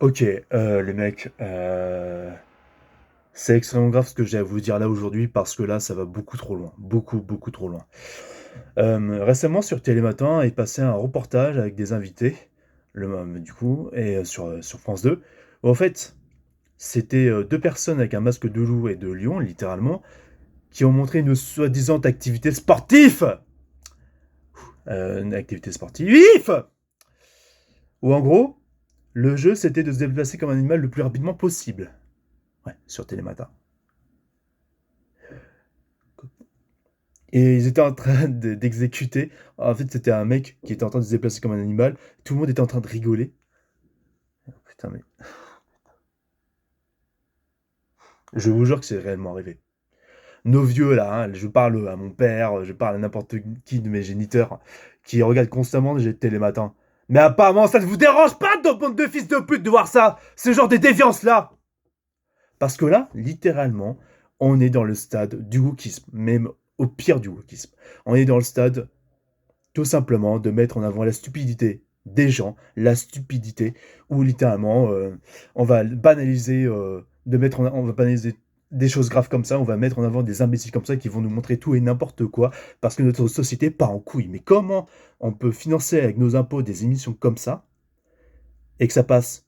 Ok, les mecs, c'est extrêmement grave ce que j'ai à vous dire là aujourd'hui parce que là, ça va beaucoup trop loin. Beaucoup, beaucoup trop loin. Récemment, sur Télématin est passé un reportage avec des invités, du coup, et sur France 2, où en fait, c'était deux personnes avec un masque de loup et de lion, littéralement, qui ont montré une soi-disant activité sportive. Une activité sportive. Où en gros, le jeu, c'était de se déplacer comme un animal le plus rapidement possible. Ouais, sur Télématin. Et ils étaient en train d'exécuter. En fait, c'était un mec qui était en train de se déplacer comme un animal. Tout le monde était en train de rigoler. Putain, mais je vous jure que c'est réellement arrivé. Nos vieux, là, hein, je parle à mon père, je parle à n'importe qui de mes géniteurs, qui regardent constamment les télématins. Mais apparemment, ça ne vous dérange pas, de bande de fils de pute, de voir ça, ce genre de déviance-là. Parce que là, littéralement, on est dans le stade du wokisme, même au pire du wokisme. On est dans le stade tout simplement de mettre en avant la stupidité des gens, la stupidité, où littéralement on va banaliser, on va banaliser des choses graves comme ça, on va mettre en avant des imbéciles comme ça qui vont nous montrer tout et n'importe quoi, parce que notre société part en couille. Mais comment on peut financer avec nos impôts des émissions comme ça, et que ça passe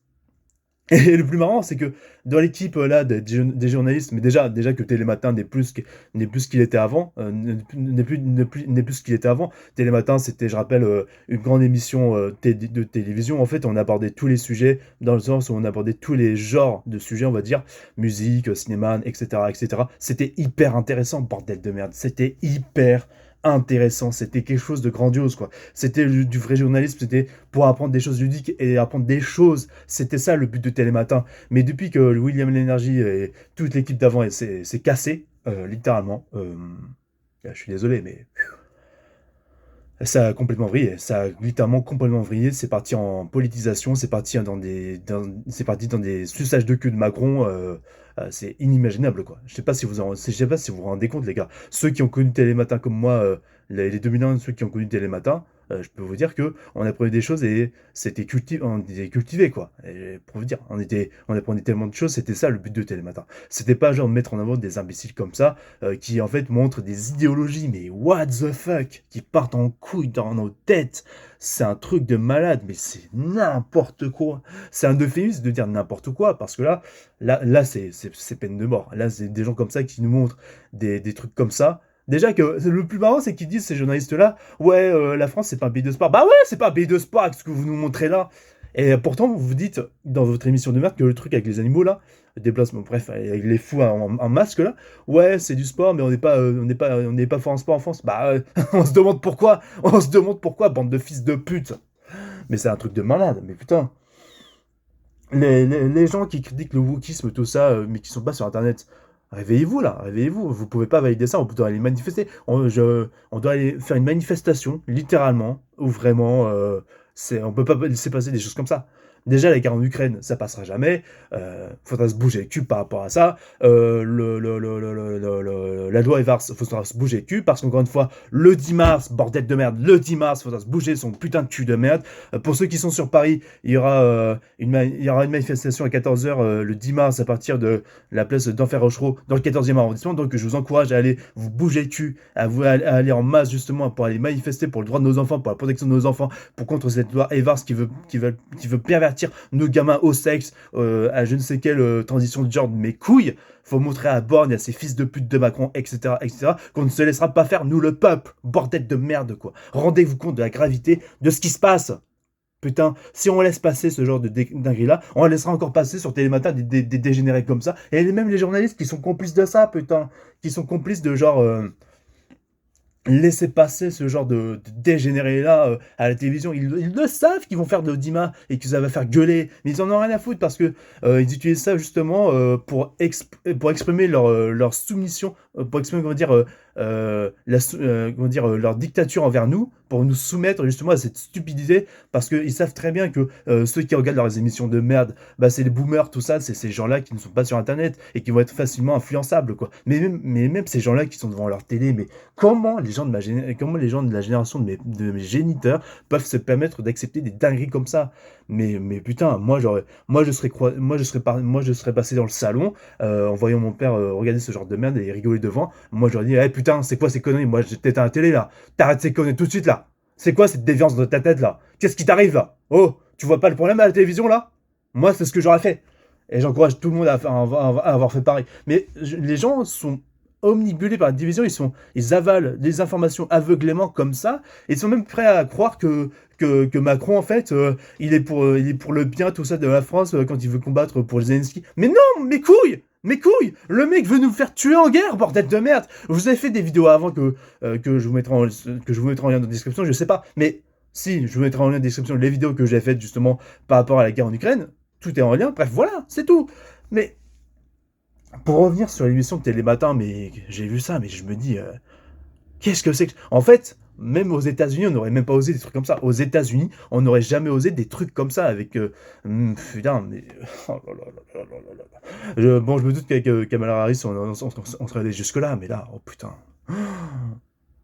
et le plus marrant, c'est que dans l'équipe là des journalistes, mais déjà que Télématin n'est plus ce qu'il était avant, n'est plus ce qu'il était avant. Télématin, c'était, je rappelle, une grande émission de télévision. En fait, on abordait tous les sujets dans le sens où on abordait tous les genres de sujets, on va dire, musique, cinéma, etc., etc. C'était hyper intéressant, bordel de merde. C'était hyper intéressant. C'était quelque chose de grandiose, quoi. C'était du vrai journalisme. C'était pour apprendre des choses ludiques et apprendre des choses. C'était ça le but de Télématin. Mais depuis que William Lénergie et toute l'équipe d'avant s'est cassée, littéralement, je suis désolé, mais ça a complètement vrillé. Ça a littéralement complètement vrillé. C'est parti en politisation, c'est parti dans des suçages de cul de Macron. C'est inimaginable, quoi. Je sais pas si vous vous rendez compte, les gars. Ceux qui ont connu Télématin comme moi, les 2001, ceux qui ont connu Télématin, je peux vous dire que on apprenait des choses et on était cultivé, quoi. Et pour vous dire, on apprenait tellement de choses. C'était ça le but de Télématin. C'était pas genre mettre en avant des imbéciles comme ça qui en fait montrent des idéologies, mais what the fuck, qui partent en couille dans nos têtes. C'est un truc de malade, mais c'est n'importe quoi. C'est un euphémisme de dire n'importe quoi, parce que là c'est peine de mort. Là, c'est des gens comme ça qui nous montrent des trucs comme ça. Déjà que le plus marrant, c'est qu'ils disent, ces journalistes-là, ouais, la France, c'est pas un pays de sport. Bah ouais, c'est pas un pays de sport avec ce que vous nous montrez là. Et pourtant, vous vous dites dans votre émission de merde que le truc avec les animaux là, déplacement, bref, avec les fous en masque là, ouais, c'est du sport, mais on n'est pas fort en sport en France. Bah, on se demande pourquoi, bande de fils de pute. Mais c'est un truc de malade, mais putain. Les gens qui critiquent le wokisme, tout ça, mais qui sont pas sur internet, réveillez-vous là, réveillez-vous. Vous pouvez pas valider ça, on doit aller manifester. On doit aller faire une manifestation, littéralement, où vraiment, on peut pas laisser passer des choses comme ça. Déjà, la guerre en Ukraine, ça passera jamais. Faudra se bouger le cul par rapport à ça. La loi Evars, faudra se bouger le cul parce qu'encore une fois, le 10 mars, bordel de merde, le 10 mars, faudra se bouger son putain de cul de merde. Pour ceux qui sont sur Paris, il y aura une manifestation à 14h le 10 mars à partir de la place d'Enfer Rochereau dans le 14e arrondissement. Donc je vous encourage à aller vous bouger le cul, à aller en masse justement pour aller manifester pour le droit de nos enfants, pour la protection de nos enfants, pour contre cette loi Evars qui veut pervertir nos gamins au sexe, à je ne sais quelle transition de genre de mes couilles. Faut montrer à Borne et à ces fils de pute de Macron, etc., etc., qu'on ne se laissera pas faire, nous le peuple. Bordel de merde, quoi. Rendez-vous compte de la gravité de ce qui se passe. Putain, si on laisse passer ce genre de dinguerie-là, on laissera encore passer sur Télématin des dégénérés comme ça. Et même les journalistes qui sont complices de ça, putain. Qui sont complices de genre... laisser passer ce genre de dégénérés-là à la télévision. Ils le savent qu'ils vont faire de l'audimat et que ça va faire gueuler. Mais ils en ont rien à foutre parce que ils utilisent ça justement pour exprimer leur soumission, pour exprimer, comment dire, comment dire, leur dictature envers nous, pour nous soumettre justement à cette stupidité, parce qu'ils savent très bien que ceux qui regardent leurs émissions de merde, bah c'est les boomers, tout ça, c'est ces gens-là qui ne sont pas sur internet et qui vont être facilement influençables, quoi. Mais même ces gens-là qui sont devant leur télé, mais comment les gens de la génération de mes géniteurs peuvent se permettre d'accepter des dingueries comme ça? Mais putain, moi je serais passé dans le salon en voyant mon père regarder ce genre de merde et rigoler devant. Moi j'aurais dit, eh putain, c'est quoi ces conneries? Moi j'étais à la télé là. T'arrêtes ces conneries tout de suite là. C'est quoi cette déviance dans ta tête là? Qu'est-ce qui t'arrive là? Oh, tu vois pas le problème à la télévision là? Moi c'est ce que j'aurais fait. Et j'encourage tout le monde à avoir fait pareil. Mais les gens sont omnibulés par la division, ils avalent des informations aveuglément comme ça, et ils sont même prêts à croire que Macron, en fait, il est pour le bien, tout ça, de la France, quand il veut combattre pour Zelensky. Mais non, mes couilles! Mes couilles! Le mec veut nous faire tuer en guerre, bordel de merde! Vous avez fait des vidéos avant que je vous mettrai en lien dans la description, je sais pas, mais si, je vous mettrai en lien dans la description les vidéos que j'ai faites justement par rapport à la guerre en Ukraine, tout est en lien, bref, voilà, c'est tout. Mais pour revenir sur l'émission de Télématin, mais j'ai vu ça, mais je me dis, qu'est-ce que c'est que... En fait, même aux États-Unis, on n'aurait même pas osé des trucs comme ça. Aux États-Unis, on n'aurait jamais osé des trucs comme ça avec. Putain, mais. Oh là là là là là là là. Bon, je me doute qu'avec Kamala Harris, on serait allé jusque-là, mais là, oh putain.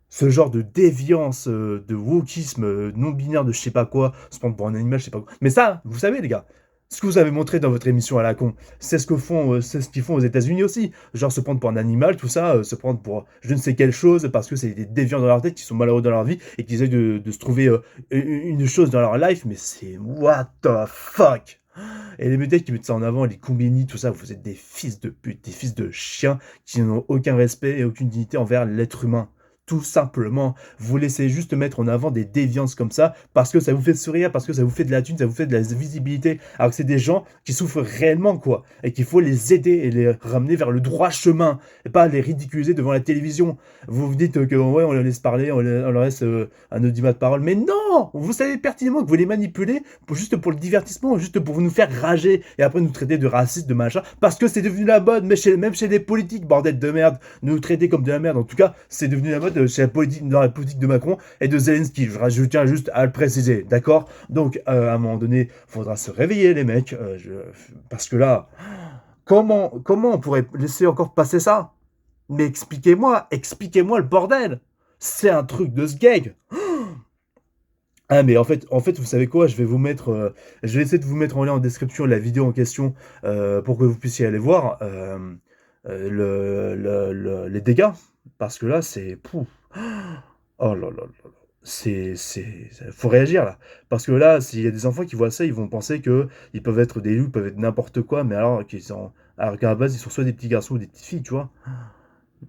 Ce genre de déviance, de wokisme non-binaire de je sais pas quoi, se prendre pour un animal, je sais pas quoi. Mais ça, vous savez, les gars, ce que vous avez montré dans votre émission à la con, c'est ce qu'ils font aux États-Unis aussi. Genre se prendre pour un animal, tout ça, se prendre pour je ne sais quelle chose, parce que c'est des déviants dans leur tête, qui sont malheureux dans leur vie, et qui essaient de se trouver une chose dans leur life, mais c'est what the fuck? Et les médias qui mettent ça en avant, les combini, tout ça, vous êtes des fils de pute, des fils de chiens, qui n'ont aucun respect et aucune dignité envers l'être humain. Tout simplement, vous laissez juste mettre en avant des déviances comme ça parce que ça vous fait sourire, parce que ça vous fait de la thune, ça vous fait de la visibilité, alors que c'est des gens qui souffrent réellement, quoi, et qu'il faut les aider et les ramener vers le droit chemin, et pas les ridiculiser devant la télévision. Vous vous dites que ouais, on les laisse parler, on leur laisse un audimat de parole, mais non, vous savez pertinemment que vous les manipulez juste pour le divertissement, juste pour nous faire rager, et après nous traiter de racistes, de machin, parce que c'est devenu la mode, mais même chez les politiques, bordel de merde, nous traiter comme de la merde, en tout cas, c'est devenu la mode dans la politique de Macron et de Zelensky. Je tiens juste à le préciser, d'accord? Donc, à un moment donné, il faudra se réveiller, les mecs, parce que là, comment on pourrait laisser encore passer ça? Mais expliquez-moi le bordel! C'est un truc de ce gag! Ah mais en fait, vous savez quoi? Je vais essayer de vous mettre en lien en description la vidéo en question pour que vous puissiez aller voir les dégâts. Parce que là, c'est... Pouf. Oh là là là là. Faut réagir là. Parce que là, s'il y a des enfants qui voient ça, ils vont penser que ils peuvent être des loups, ils peuvent être n'importe quoi, mais alors qu'à la base, ils sont soit des petits garçons ou des petites filles, tu vois.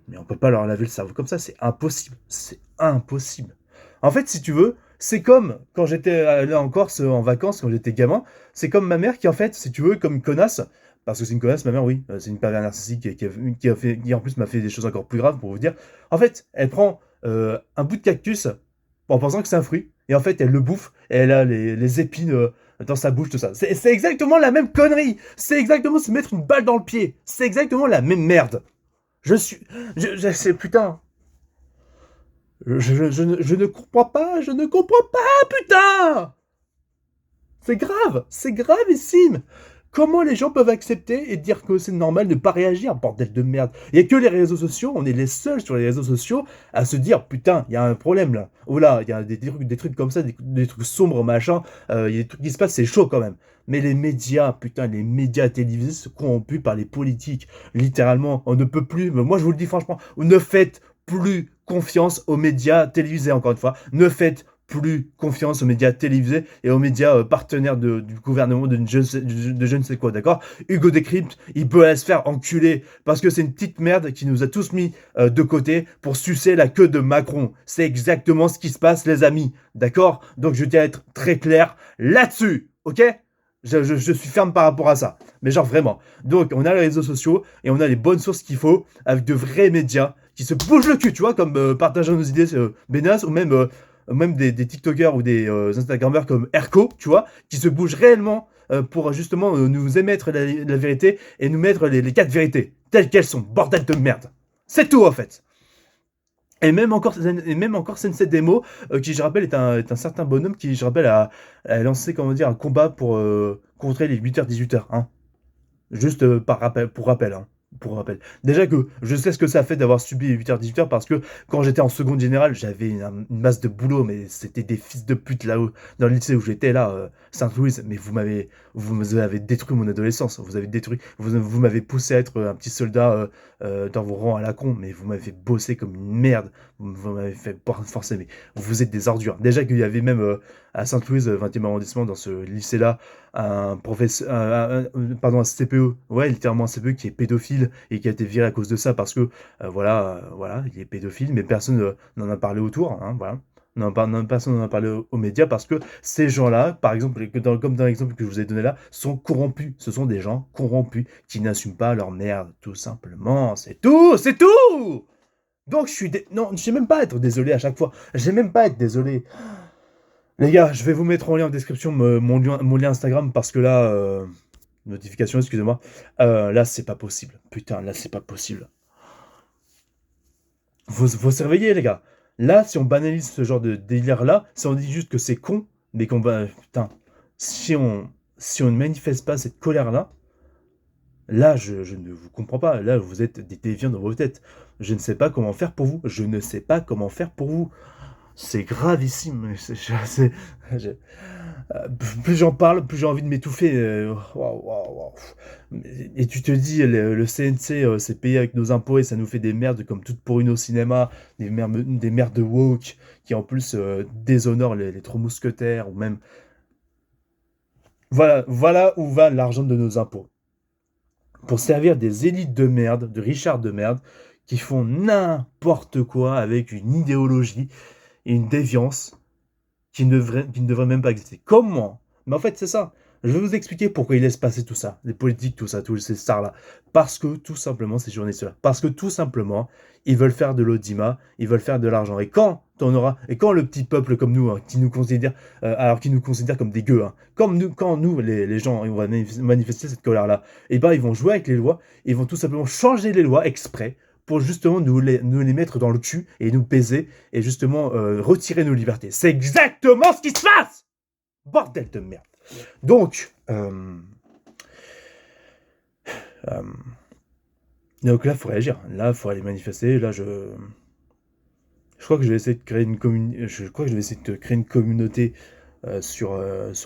Mais on peut pas leur laver le cerveau comme ça, c'est impossible. C'est impossible. En fait, si tu veux, c'est comme quand j'étais allé en Corse en vacances, quand j'étais gamin, c'est comme ma mère qui, en fait, si tu veux, comme une connasse, parce que c'est une connasse, ma mère, oui, c'est une pervers narcissique qui en plus m'a fait des choses encore plus graves, pour vous dire. En fait, elle prend un bout de cactus en pensant que c'est un fruit, et en fait, elle le bouffe, et elle a les épines dans sa bouche, tout ça. C'est exactement la même connerie. C'est exactement se mettre une balle dans le pied. C'est exactement la même merde. C'est putain. Je ne comprends pas, putain! C'est gravissime! Comment les gens peuvent accepter et dire que c'est normal de ne pas réagir, bordel de merde? Il n'y a que les réseaux sociaux, on est les seuls sur les réseaux sociaux à se dire putain, il y a un problème là. Oh là, il y a des trucs comme ça, des trucs sombres, machin, il y a des trucs qui se passent, c'est chaud quand même. Mais les médias, putain, les médias télévisés sont corrompus par les politiques. Littéralement, on ne peut plus, moi je vous le dis franchement, ne faites plus confiance aux médias télévisés, encore une fois. Ne faites plus confiance aux médias télévisés et aux médias partenaires du gouvernement de je ne sais quoi, d'accord? Hugo Décrypte, il peut aller se faire enculer parce que c'est une petite merde qui nous a tous mis de côté pour sucer la queue de Macron. C'est exactement ce qui se passe, les amis, d'accord? Donc je tiens à être très clair là-dessus, ok? Je suis ferme par rapport à ça. Mais genre vraiment. Donc on a les réseaux sociaux et on a les bonnes sources qu'il faut avec de vrais médias qui se bougent le cul, tu vois, comme partageant nos idées Bénas ou même des TikTokers ou des Instagrammeurs comme Erko, tu vois, qui se bougent réellement pour justement nous émettre la vérité et nous mettre les 4 vérités telles qu'elles sont, bordel de merde. C'est tout en fait. Et même encore Sensei Demo, qui je rappelle est un certain bonhomme qui je rappelle a lancé comment dire un combat pour contrer les 8h-18h, hein. Juste par rappel, pour rappel, hein. Pour rappel. Déjà que je sais ce que ça fait d'avoir subi 8h-18h parce que quand j'étais en seconde générale, j'avais une masse de boulot, mais c'était des fils de pute là-haut, dans le lycée où j'étais là, Sainte-Louise. Mais vous avez détruit mon adolescence. Vous avez détruit, vous m'avez poussé à être un petit soldat dans vos rangs à la con, mais vous m'avez bossé comme une merde. Vous m'avez fait forcer, mais vous êtes des ordures. Déjà qu'il y avait même à Sainte-Louise, 20e arrondissement, dans ce lycée-là, un professeur, pardon, un CPE, ouais, littéralement un CPE qui est pédophile et qui a été viré à cause de ça parce que, voilà, il est pédophile, mais personne n'en a parlé autour, hein, voilà. Personne n'en a parlé aux médias parce que ces gens-là, par exemple, comme dans l'exemple que je vous ai donné là, sont corrompus. Ce sont des gens corrompus qui n'assument pas leur merde, tout simplement. C'est tout, c'est tout. Donc non, je sais même pas être désolé à chaque fois. Je sais même pas être désolé. Les gars, je vais vous mettre en lien en description mon lien Instagram parce que là, notification, excusez-moi. Là, c'est pas possible. Putain, là, c'est pas possible. Faut se réveiller, les gars. Là, si on banalise ce genre de délire-là, si on dit juste que c'est con, mais qu'on va. Putain, si on, si on ne manifeste pas cette colère-là, là, je ne vous comprends pas. Là, vous êtes des déviants dans vos têtes. Je ne sais pas comment faire pour vous. Je ne sais pas comment faire pour vous. C'est gravissime. Je- plus j'en parle, plus j'ai envie de m'étouffer. Waouh, waouh, waouh. Et tu te dis, le CNC, c'est payé avec nos impôts et ça nous fait des merdes comme toutes pour une au cinéma, des merdes de woke qui en plus déshonorent les trois mousquetaires ou même. Voilà où va l'argent de nos impôts. Pour servir des élites de merde, de Richard de merde, qui font n'importe quoi avec une idéologie et une déviance qui ne devrait même pas exister. Comment? Mais en fait, c'est ça. Je vais vous expliquer pourquoi ils laissent passer tout ça, les politiques, tout ça, tous ces stars-là. Parce que tout simplement, ces journalistes-là. Parce que tout simplement, ils veulent faire de l'audimat, ils veulent faire de l'argent. Et quand le petit peuple comme nous, hein, qui nous considère, alors qui nous considère comme des gueux, hein, comme nous, quand nous, les gens, on va manifester cette colère-là, et ben ils vont jouer avec les lois, ils vont tout simplement changer les lois exprès pour justement nous les mettre dans le cul et nous baiser et justement retirer nos libertés. C'est exactement ce qui se passe. Bordel de merde. Donc, euh, donc là, il faut réagir. Là, il faut aller manifester. Là, je crois que je vais essayer de créer une je crois que je vais essayer de créer une communauté sur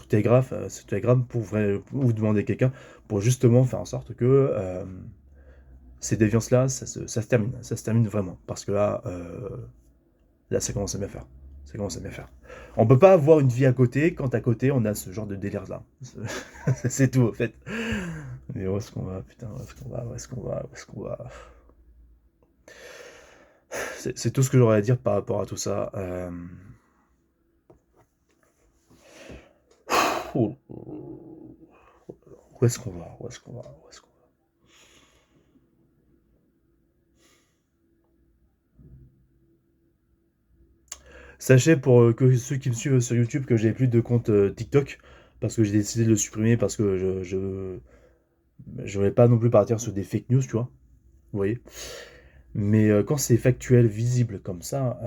Telegram pour vous demander quelqu'un pour justement faire en sorte que ces déviances-là, ça se termine. Ça se termine vraiment. Parce que là, ça commence à bien faire. Ça commence à bien faire. On peut pas avoir une vie à côté quand à côté on a ce genre de délire-là. C'est tout, en fait. Mais où est-ce qu'on va, putain, où est-ce qu'on va, où est-ce qu'on va, où est-ce qu'on va. C'est tout ce que j'aurais à dire par rapport à tout ça. Ouh, où est-ce qu'on va, où est-ce qu'on va, où est-ce qu'on va. Sachez pour que ceux qui me suivent sur YouTube que j'ai plus de compte TikTok parce que j'ai décidé de le supprimer parce que je voulais pas non plus partir sur des fake news, tu vois. Vous voyez. Mais quand c'est factuel, visible comme ça,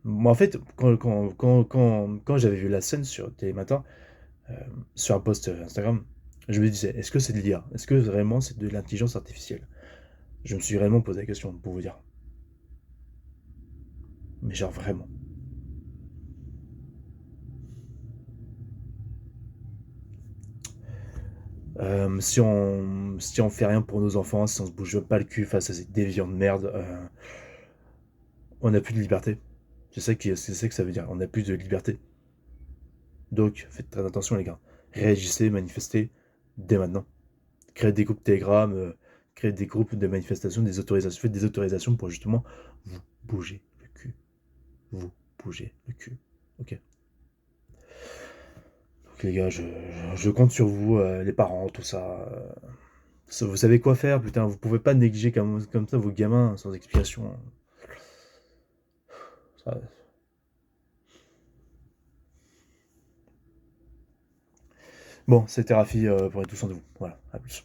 moi en fait, quand j'avais vu la scène sur Télématin, euh, sur un post Instagram, je me disais, est-ce que c'est de l'IA? Est-ce que vraiment c'est de l'intelligence artificielle? Je me suis vraiment posé la question pour vous dire. Mais genre vraiment. Si on fait rien pour nos enfants, si on se bouge pas le cul face à ces déviants de merde, on n'a plus de liberté. C'est ça que ça veut dire. On n'a plus de liberté. Donc, faites très attention, les gars. Réagissez, manifestez dès maintenant. Créez des groupes Telegram, créez des groupes de manifestation, des autorisations. Faites des autorisations pour justement vous bouger le cul. Vous bouger le cul. Ok. Donc, les gars, je compte sur vous, les parents, tout ça. Vous savez quoi faire, putain. Vous pouvez pas négliger comme ça vos gamins sans explication. Ça- Bon, c'était Rafi pour être tous en vous. Voilà, à plus.